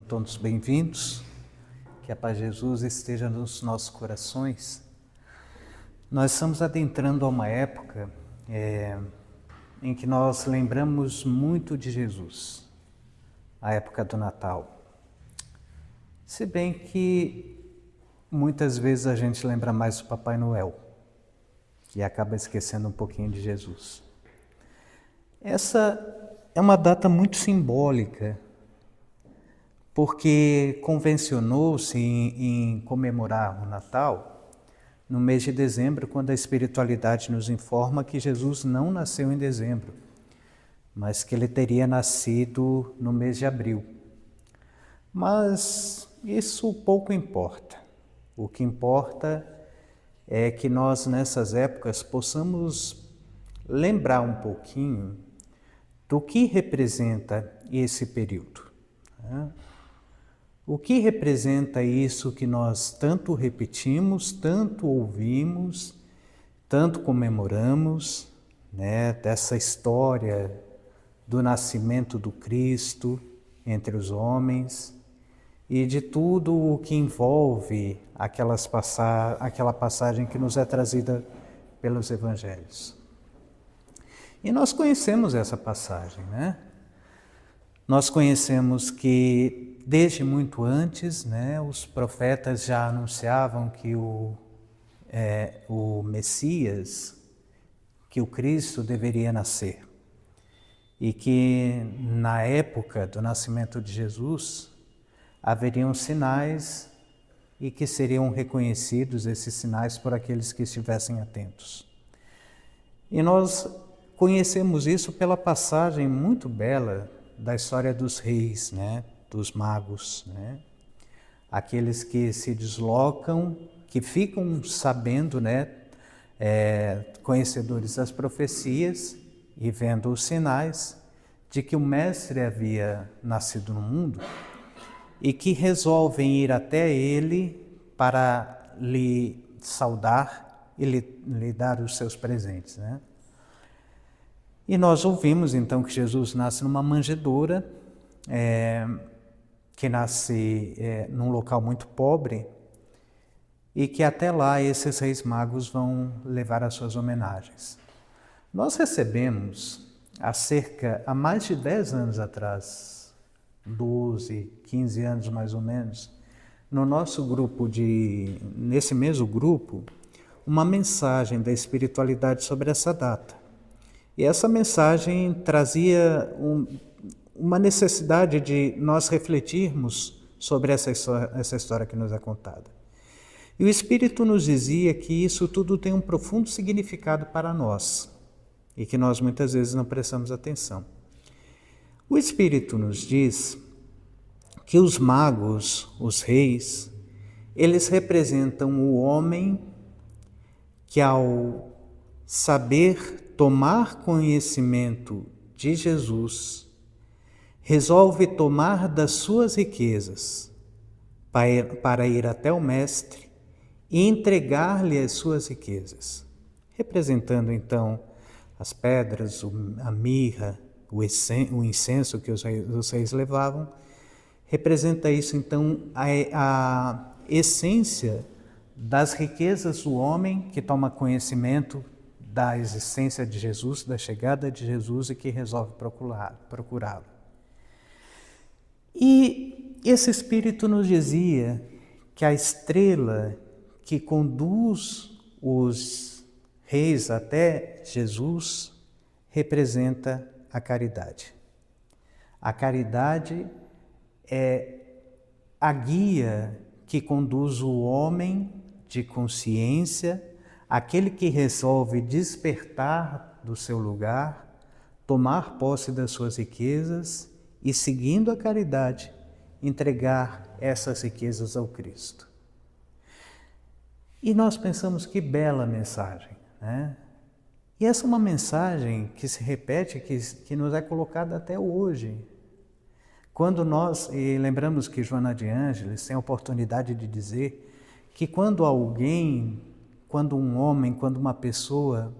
Todos bem-vindos, que a paz de Jesus esteja nos nossos corações. Nós estamos adentrando a uma época em que nós lembramos muito de Jesus, a época do Natal. Se bem que muitas vezes a gente lembra mais do Papai Noel e acaba esquecendo um pouquinho de Jesus. Essa é uma data muito simbólica, porque convencionou-se em comemorar o Natal no mês de dezembro, quando a espiritualidade nos informa que Jesus não nasceu em dezembro, mas que ele teria nascido no mês de abril. Mas isso pouco importa. O que importa é que nós, nessas épocas, possamos lembrar um pouquinho do que representa esse período, né? O que representa isso que nós tanto repetimos, tanto ouvimos, tanto comemoramos, né? Dessa história do nascimento do Cristo entre os homens e de tudo o que envolve aquela passagem que nos é trazida pelos evangelhos. E nós conhecemos essa passagem, né? Nós conhecemos que desde muito antes, né, os profetas já anunciavam que o Messias, que o Cristo deveria nascer. E que na época do nascimento de Jesus haveriam sinais e que seriam reconhecidos esses sinais por aqueles que estivessem atentos. E nós conhecemos isso pela passagem muito bela da história dos reis, né? Dos magos, né? Aqueles que se deslocam, que ficam sabendo, né? Conhecedores das profecias e vendo os sinais de que o Mestre havia nascido no mundo e que resolvem ir até ele para lhe saudar e lhe dar os seus presentes, né? E nós ouvimos então que Jesus nasce numa manjedoura, que nasce num local muito pobre e que até lá esses reis magos vão levar as suas homenagens. Nós recebemos há mais de 10 anos atrás, 12, 15 anos mais ou menos, no nosso grupo nesse mesmo grupo, uma mensagem da espiritualidade sobre essa data. E essa mensagem trazia uma necessidade de nós refletirmos sobre essa história que nos é contada. E o Espírito nos dizia que isso tudo tem um profundo significado para nós e que nós muitas vezes não prestamos atenção. O Espírito nos diz que os magos, os reis, eles representam o homem que, ao saber tomar conhecimento de Jesus, resolve tomar das suas riquezas para ir até o Mestre e entregar-lhe as suas riquezas, representando então as pedras, a mirra, o incenso que os reis levavam. Representa isso então a essência das riquezas do homem que toma conhecimento da existência de Jesus, da chegada de Jesus e que resolve procurá-lo. E esse Espírito nos dizia que a estrela que conduz os reis até Jesus representa a caridade. A caridade é a guia que conduz o homem de consciência, aquele que resolve despertar do seu lugar, tomar posse das suas riquezas e, seguindo a caridade, entregar essas riquezas ao Cristo. E nós pensamos que bela mensagem, né? E essa é uma mensagem que se repete, que nos é colocada até hoje. Quando e lembramos que Joana de Ângeles tem a oportunidade de dizer que quando um homem, quando uma pessoa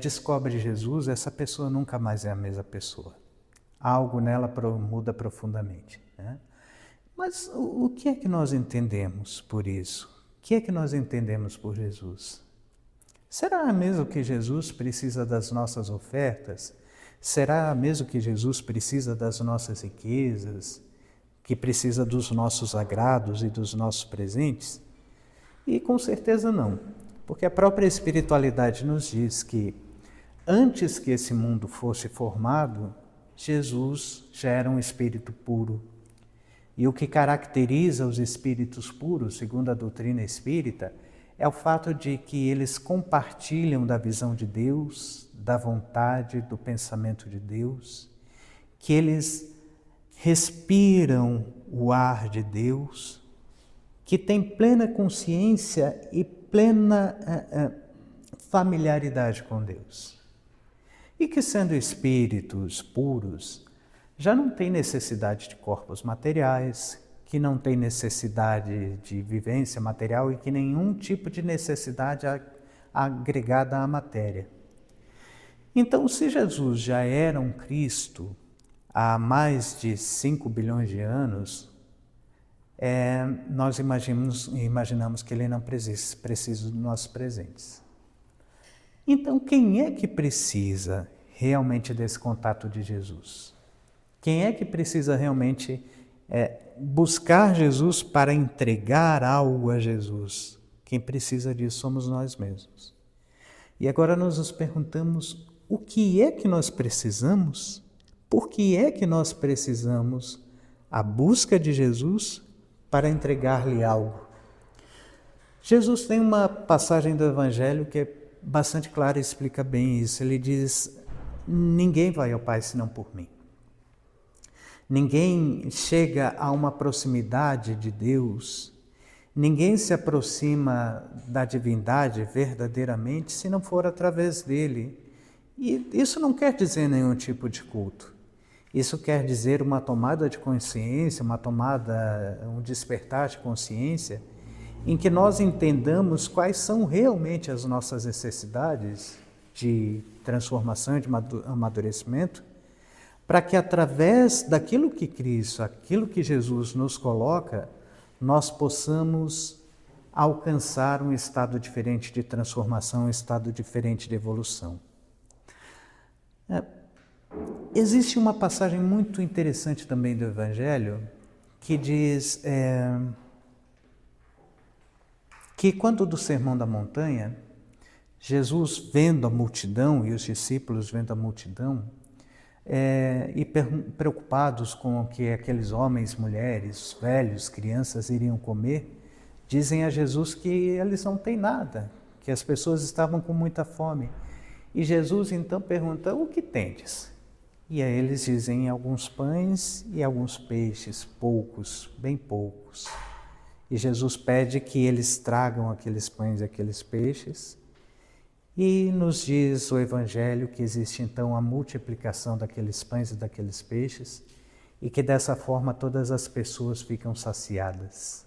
descobre Jesus, essa pessoa nunca mais é a mesma pessoa. Algo nela muda profundamente, né? Mas o que é que nós entendemos por isso? O que é que nós entendemos por Jesus? Será mesmo que Jesus precisa das nossas ofertas? Será mesmo que Jesus precisa das nossas riquezas? Que precisa dos nossos agrados e dos nossos presentes? E com certeza não, porque a própria espiritualidade nos diz que antes que esse mundo fosse formado, Jesus já era um espírito puro. E o que caracteriza os espíritos puros, segundo a doutrina espírita, é o fato de que eles compartilham da visão de Deus, da vontade, do pensamento de Deus, que eles respiram o ar de Deus, que têm plena consciência e plena familiaridade com Deus. E que, sendo espíritos puros, já não tem necessidade de corpos materiais, que não tem necessidade de vivência material e que nenhum tipo de necessidade agregada à matéria. Então, se Jesus já era um Cristo há mais de 5 bilhões de anos, nós imaginamos que ele não precisa dos nossos presentes. Então, quem é que precisa realmente desse contato de Jesus? Quem é que precisa realmente buscar Jesus para entregar algo a Jesus? Quem precisa disso somos nós mesmos. E agora nós nos perguntamos o que é que nós precisamos? Por que é que nós precisamos a busca de Jesus para entregar-lhe algo? Jesus tem uma passagem do Evangelho que é bastante clara e explica bem isso. Ele diz: ninguém vai ao Pai senão por mim. Ninguém chega a uma proximidade de Deus, ninguém se aproxima da divindade verdadeiramente se não for através dele. E isso não quer dizer nenhum tipo de culto. Isso quer dizer uma tomada de consciência, um despertar de consciência, em que nós entendamos quais são realmente as nossas necessidades de transformação, de amadurecimento, para que através daquilo que Cristo, aquilo que Jesus nos coloca, nós possamos alcançar um estado diferente de transformação, um estado diferente de evolução. Existe uma passagem muito interessante também do Evangelho que diz que quando do Sermão da Montanha, Jesus vendo a multidão e os discípulos vendo a multidão, e preocupados com o que aqueles homens, mulheres, velhos, crianças iriam comer, dizem a Jesus que eles não têm nada, que as pessoas estavam com muita fome. E Jesus então pergunta: o que tendes? E aí eles dizem: alguns pães e alguns peixes, poucos, bem poucos. E Jesus pede que eles tragam aqueles pães e aqueles peixes. E nos diz o Evangelho que existe então a multiplicação daqueles pães e daqueles peixes e que dessa forma todas as pessoas ficam saciadas.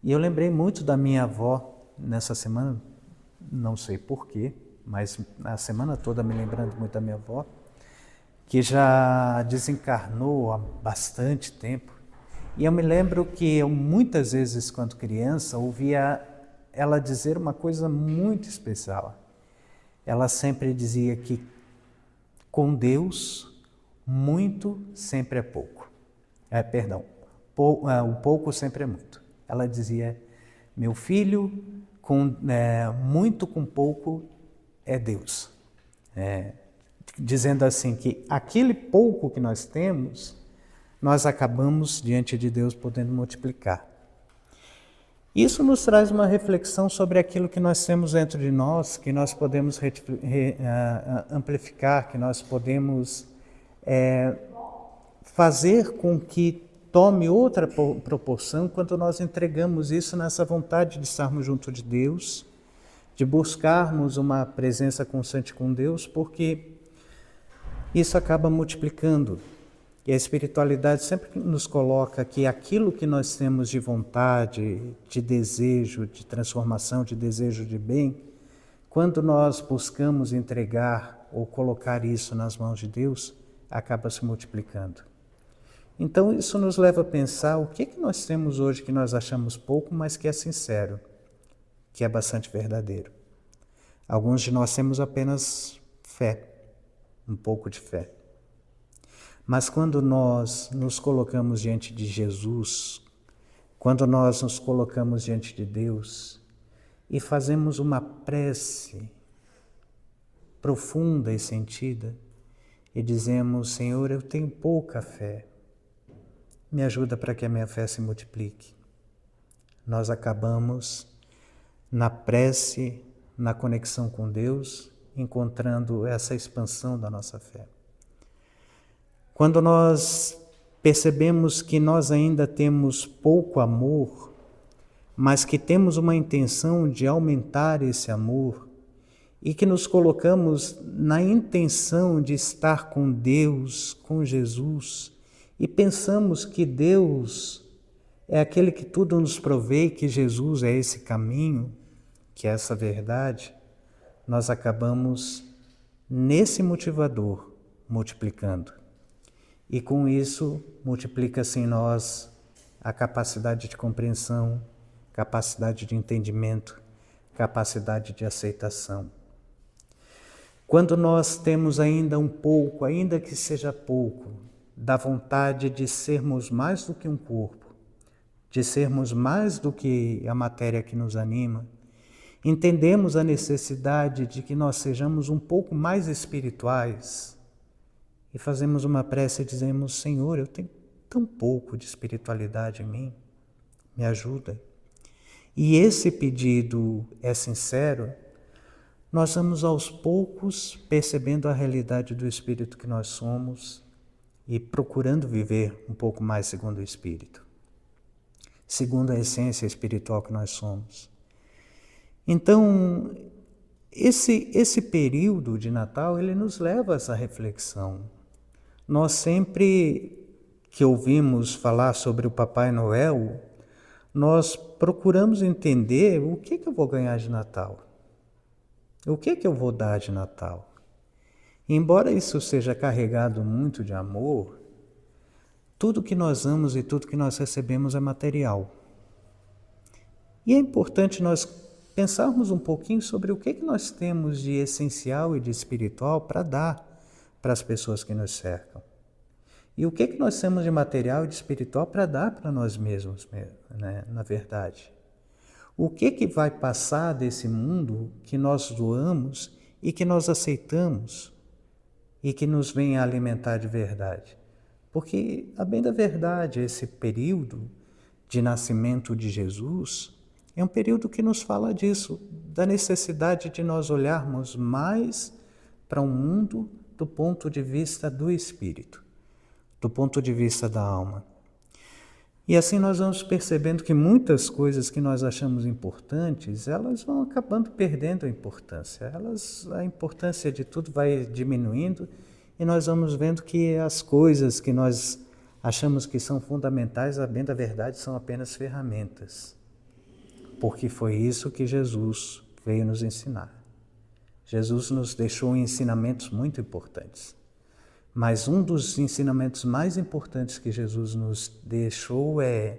E eu lembrei muito da minha avó nessa semana, não sei porquê, mas a semana toda me lembrando muito da minha avó, que já desencarnou há bastante tempo. E eu me lembro que eu muitas vezes, quando criança, ouvia ela dizer uma coisa muito especial. Ela sempre dizia que com Deus, muito sempre é pouco. O pouco sempre é muito. Ela dizia: meu filho, muito com pouco é Deus. Dizendo assim que aquele pouco que nós temos, nós acabamos diante de Deus podendo multiplicar. Isso nos traz uma reflexão sobre aquilo que nós temos dentro de nós, que nós podemos amplificar, que nós podemos fazer com que tome outra proporção quando nós entregamos isso nessa vontade de estarmos junto de Deus, de buscarmos uma presença constante com Deus, porque isso acaba multiplicando. E a espiritualidade sempre nos coloca que aquilo que nós temos de vontade, de desejo, de transformação, de desejo de bem, quando nós buscamos entregar ou colocar isso nas mãos de Deus, acaba se multiplicando. Então isso nos leva a pensar o que nós temos hoje que nós achamos pouco, mas que é sincero, que é bastante verdadeiro. Alguns de nós temos apenas fé, um pouco de fé. Mas quando nós nos colocamos diante de Jesus, quando nós nos colocamos diante de Deus e fazemos uma prece profunda e sentida e dizemos: Senhor, eu tenho pouca fé, me ajuda para que a minha fé se multiplique. Nós acabamos na prece, na conexão com Deus, encontrando essa expansão da nossa fé. Quando nós percebemos que nós ainda temos pouco amor, mas que temos uma intenção de aumentar esse amor e que nos colocamos na intenção de estar com Deus, com Jesus, e pensamos que Deus é aquele que tudo nos provê, que Jesus é esse caminho, que é essa verdade, nós acabamos nesse motivador multiplicando. E com isso multiplica-se em nós a capacidade de compreensão, capacidade de entendimento, capacidade de aceitação. Quando nós temos ainda um pouco, ainda que seja pouco, da vontade de sermos mais do que um corpo, de sermos mais do que a matéria que nos anima, entendemos a necessidade de que nós sejamos um pouco mais espirituais e fazemos uma prece e dizemos: Senhor, eu tenho tão pouco de espiritualidade em mim, me ajuda. E esse pedido é sincero, nós vamos aos poucos percebendo a realidade do Espírito que nós somos e procurando viver um pouco mais segundo o Espírito, segundo a essência espiritual que nós somos. Então, esse período de Natal, ele nos leva a essa reflexão. Nós sempre que ouvimos falar sobre o Papai Noel, nós procuramos entender o que eu vou ganhar de Natal. O que eu vou dar de Natal? Embora isso seja carregado muito de amor, tudo que nós amamos e tudo que nós recebemos é material. E é importante nós pensarmos um pouquinho sobre o que nós temos de essencial e de espiritual para dar para as pessoas que nos cercam. E o que nós temos de material e de espiritual para dar para nós mesmos, né, na verdade. O que vai passar desse mundo que nós doamos e que nós aceitamos e que nos vem a alimentar de verdade? Porque, a bem da verdade, esse período de nascimento de Jesus é um período que nos fala disso, da necessidade de nós olharmos mais para o mundo do ponto de vista do espírito, do ponto de vista da alma. E assim nós vamos percebendo que muitas coisas que nós achamos importantes, elas vão acabando perdendo a importância. A importância de tudo vai diminuindo e nós vamos vendo que as coisas que nós achamos que são fundamentais, a bem da verdade, são apenas ferramentas. Porque foi isso que Jesus veio nos ensinar. Jesus nos deixou ensinamentos muito importantes. Mas um dos ensinamentos mais importantes que Jesus nos deixou é: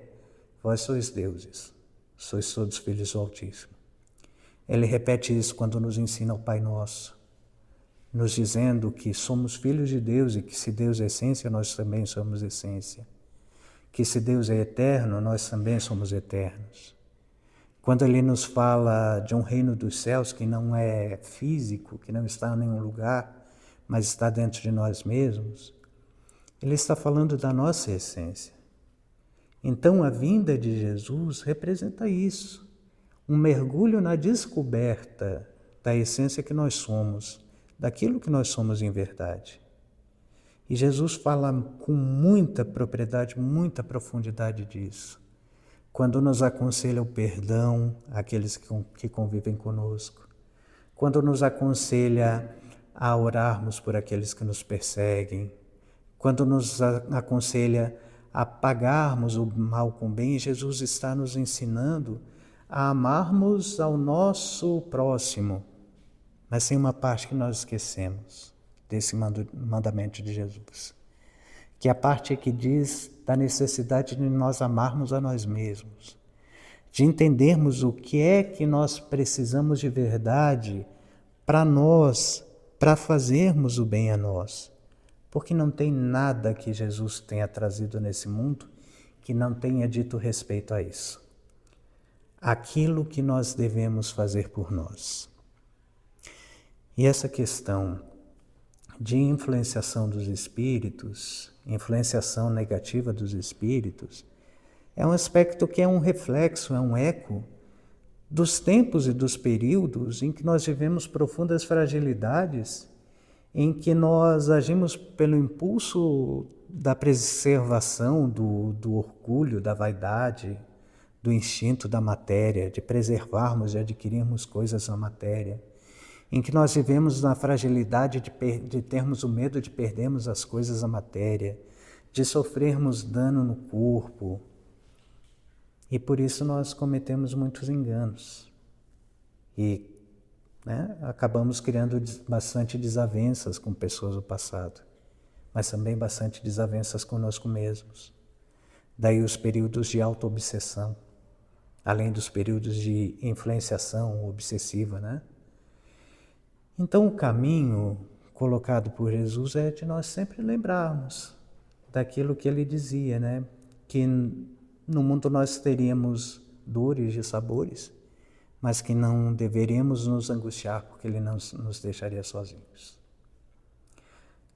vós sois deuses, sois todos filhos do Altíssimo. Ele repete isso quando nos ensina o Pai Nosso, nos dizendo que somos filhos de Deus e que se Deus é essência, nós também somos essência. Que se Deus é eterno, nós também somos eternos. Quando ele nos fala de um reino dos céus que não é físico, que não está em nenhum lugar, mas está dentro de nós mesmos, ele está falando da nossa essência. Então a vinda de Jesus representa isso, um mergulho na descoberta da essência que nós somos, daquilo que nós somos em verdade. E Jesus fala com muita propriedade, muita profundidade disso, quando nos aconselha o perdão àqueles que convivem conosco, quando nos aconselha a orarmos por aqueles que nos perseguem, quando nos aconselha a pagarmos o mal com bem, Jesus está nos ensinando a amarmos ao nosso próximo. Mas tem uma parte que nós esquecemos desse mandamento de Jesus, que é a parte que diz da necessidade de nós amarmos a nós mesmos, de entendermos o que é que nós precisamos de verdade para nós, para fazermos o bem a nós. Porque não tem nada que Jesus tenha trazido nesse mundo que não tenha dito respeito a isso. Aquilo que nós devemos fazer por nós. E essa questão de influenciação dos espíritos, influenciação negativa dos espíritos, é um aspecto que é um reflexo, é um eco dos tempos e dos períodos em que nós vivemos profundas fragilidades, em que nós agimos pelo impulso da preservação, do orgulho, da vaidade, do instinto da matéria, de preservarmos e adquirirmos coisas na matéria, em que nós vivemos na fragilidade de termos o medo de perdermos as coisas da matéria, de sofrermos dano no corpo. E por isso nós cometemos muitos enganos. E acabamos criando bastante desavenças com pessoas do passado, mas também bastante desavenças conosco mesmos. Daí os períodos de auto-obsessão, além dos períodos de influenciação obsessiva, Então o caminho colocado por Jesus é de nós sempre lembrarmos daquilo que ele dizia, Que no mundo nós teríamos dores e sabores, mas que não deveríamos nos angustiar porque ele não nos deixaria sozinhos.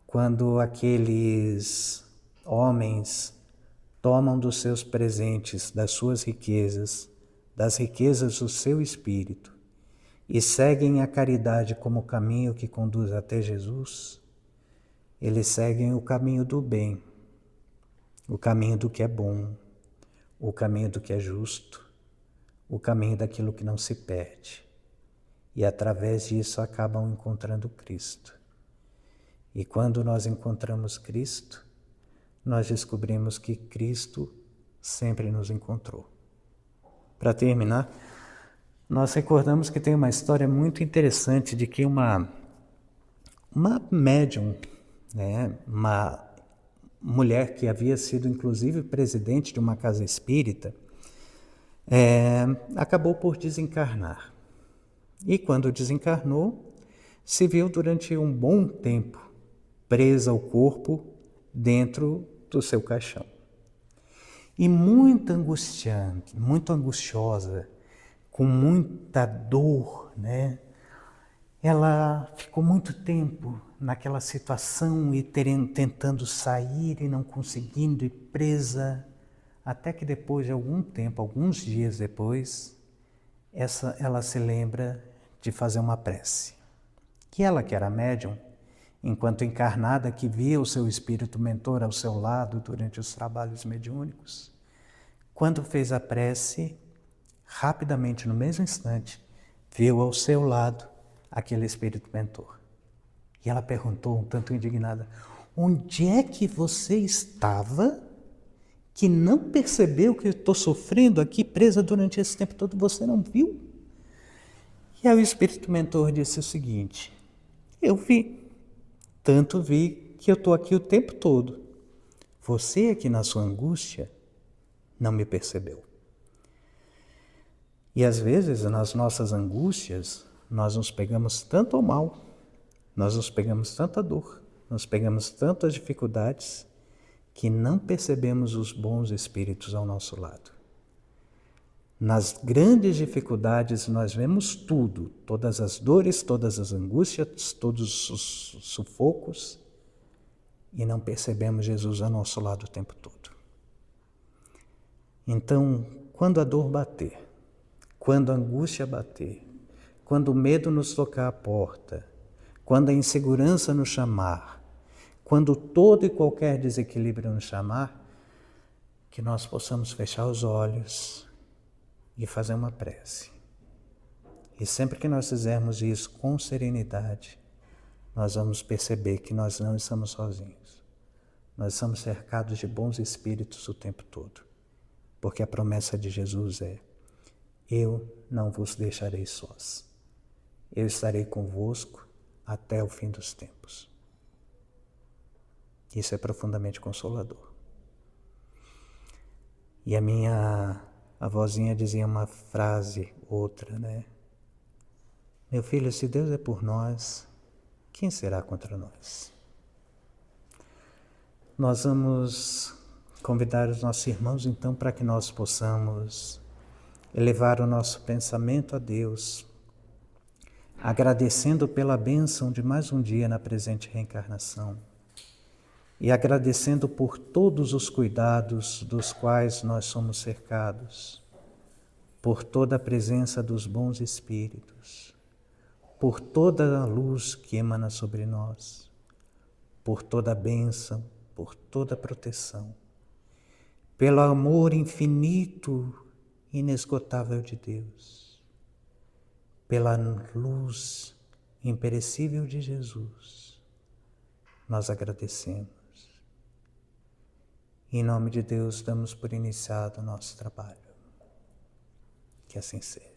Quando aqueles homens tomam dos seus presentes, das suas riquezas, das riquezas do seu espírito, e seguem a caridade como caminho que conduz até Jesus, eles seguem o caminho do bem, o caminho do que é bom, o caminho do que é justo, o caminho daquilo que não se perde. E através disso acabam encontrando Cristo. E quando nós encontramos Cristo, nós descobrimos que Cristo sempre nos encontrou. Para terminar, nós recordamos que tem uma história muito interessante de que uma médium, uma mulher que havia sido inclusive presidente de uma casa espírita, acabou por desencarnar. E quando desencarnou, se viu durante um bom tempo presa ao corpo dentro do seu caixão. E muito angustiante, muito angustiosa, com muita dor, Ela ficou muito tempo naquela situação e tentando sair e não conseguindo, e presa, até que depois de algum tempo, alguns dias depois, ela se lembra de fazer uma prece. Que ela, que era médium, enquanto encarnada, que via o seu espírito mentor ao seu lado durante os trabalhos mediúnicos, quando fez a prece, rapidamente, no mesmo instante, viu ao seu lado aquele espírito mentor. E ela perguntou, um tanto indignada, onde é que você estava que não percebeu que eu estou sofrendo aqui presa durante esse tempo todo? Você não viu? E aí o espírito mentor disse o seguinte, eu vi, tanto vi que eu estou aqui o tempo todo. Você aqui na sua angústia não me percebeu. E às vezes, nas nossas angústias, nós nos pegamos tanto ao mal, nós nos pegamos tanta dor, nós pegamos tantas dificuldades, que não percebemos os bons espíritos ao nosso lado. Nas grandes dificuldades nós vemos tudo, todas as dores, todas as angústias, todos os sufocos, e não percebemos Jesus ao nosso lado o tempo todo. Então, quando a dor bater, quando a angústia bater, quando o medo nos tocar a porta, quando a insegurança nos chamar, quando todo e qualquer desequilíbrio nos chamar, que nós possamos fechar os olhos e fazer uma prece. E sempre que nós fizermos isso com serenidade, nós vamos perceber que nós não estamos sozinhos. Nós estamos cercados de bons espíritos o tempo todo. Porque a promessa de Jesus é, eu não vos deixarei sós. Eu estarei convosco até o fim dos tempos. Isso é profundamente consolador. E a minha avózinha dizia uma frase, outra, né? Meu filho, se Deus é por nós, quem será contra nós? Nós vamos convidar os nossos irmãos, então, para que nós possamos elevar o nosso pensamento a Deus, agradecendo pela bênção de mais um dia na presente reencarnação e agradecendo por todos os cuidados dos quais nós somos cercados, por toda a presença dos bons espíritos, por toda a luz que emana sobre nós, por toda a bênção, por toda a proteção, pelo amor infinito e inesgotável de Deus, pela luz imperecível de Jesus, nós agradecemos. Em nome de Deus, damos por iniciado o nosso trabalho. Que assim seja.